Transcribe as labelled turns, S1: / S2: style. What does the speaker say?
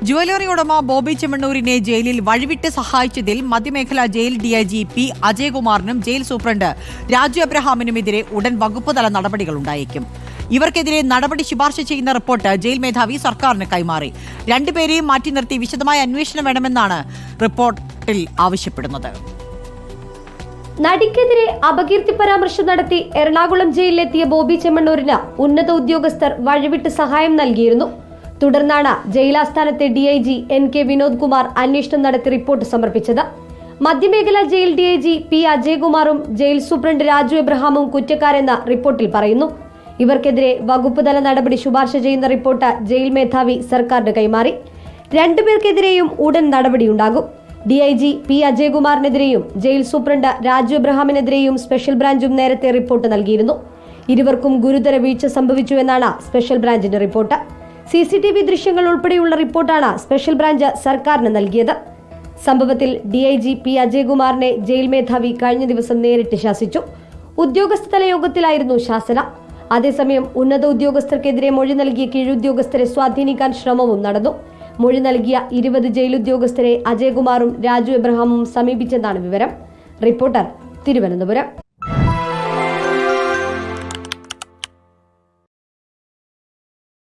S1: Jewellery ഉടമ ബോബി ചെമ്മണ്ണൂരിനെ ജയിലിൽ വഴിവിട്ട് സഹായിച്ചതിൽ മധ്യമേഖലാ ജയിൽ ഡിഐജി പി അജയകുമാറിനും ജയിൽ സൂപ്രണ്ട് രാജു എബ്രഹാമിനുമെതിരെ ഉടൻ വകുപ്പുതല നടപടികളുണ്ടായേക്കും. ഇവർക്കെതിരെ നടപടി ശുപാർശ ചെയ്യുന്ന റിപ്പോർട്ട് ജയിൽ മേധാവി സർക്കാരിന് കൈമാറി. രണ്ടുപേരെയും മാറ്റി നിർത്തി വിശദമായ അന്വേഷണം വേണമെന്നാണ് റിപ്പോർട്ടിൽ ആവശ്യപ്പെടുന്നത്.
S2: നടിക്കെതിരെ അപകീർത്തി പരാമർശം നടത്തി എറണാകുളം ജയിലിലെത്തിയ ബോബി ചെമ്മണ്ണൂരിന് ഉന്നത ഉദ്യോഗസ്ഥർ വഴിവിട്ട് സഹായം നൽകിയിരുന്നു. തുടർന്നാണ് ജയിലാസ്ഥാനത്തെ ഡിഐജി NK വിനോദ് കുമാർ അന്വേഷണം നടത്തി റിപ്പോർട്ട് സമർപ്പിച്ചത്. മധ്യമേഖലാ ജയിൽ ഡിഐജി പി അജയകുമാറും ജയിൽ സൂപ്രണ്ട് രാജു എബ്രഹാമും കുറ്റക്കാരെന്ന് റിപ്പോർട്ടിൽ പറയുന്നു. ഇവർക്കെതിരെ വകുപ്പുതല നടപടി ശുപാർശ ചെയ്യുന്ന റിപ്പോർട്ട് ജയിൽ മേധാവി സർക്കാരിന് കൈമാറി. രണ്ടുപേർക്കെതിരെയും ഉടൻ നടപടിയുണ്ടാകും. ഡിഐജി പി അജയകുമാറിനെതിരെയും ജയിൽ സൂപ്രണ്ട് രാജു എബ്രഹാമിനെതിരെയും സ്പെഷ്യൽ ബ്രാഞ്ചും നേരത്തെ റിപ്പോർട്ട് നൽകിയിരുന്നു. ഇരുവർക്കും ഗുരുതര വീഴ്ച സംഭവിച്ചുവെന്നാണ് സ്പെഷ്യൽ ബ്രാഞ്ചിന്റെ റിപ്പോർട്ട്. CCTV ദൃശ്യങ്ങൾ ഉൾപ്പെടെയുള്ള റിപ്പോർട്ടാണ് സ്പെഷ്യൽ ബ്രാഞ്ച് സർക്കാരിന് നൽകിയത്. സംഭവത്തിൽ ഡിഐജി പി അജയകുമാറിനെ ജയിൽ മേധാവി കഴിഞ്ഞ ദിവസം നേരിട്ട് ശാസിച്ചു. ഉദ്യോഗസ്ഥതല യോഗത്തിലായിരുന്നു ശാസന. അതേസമയം ഉന്നത ഉദ്യോഗസ്ഥർക്കെതിരെ മൊഴി നൽകിയ കീഴുദ്യോഗസ്ഥരെ സ്വാധീനിക്കാൻ ശ്രമവും നടന്നു. മൊഴി നൽകിയ 20 ജയിലുദ്യോഗസ്ഥരെ അജയകുമാറും രാജു എബ്രഹാമും സമീപിച്ചെന്നാണ് വിവരം. റിപ്പോർട്ടർ, തിരുവനന്തപുരം.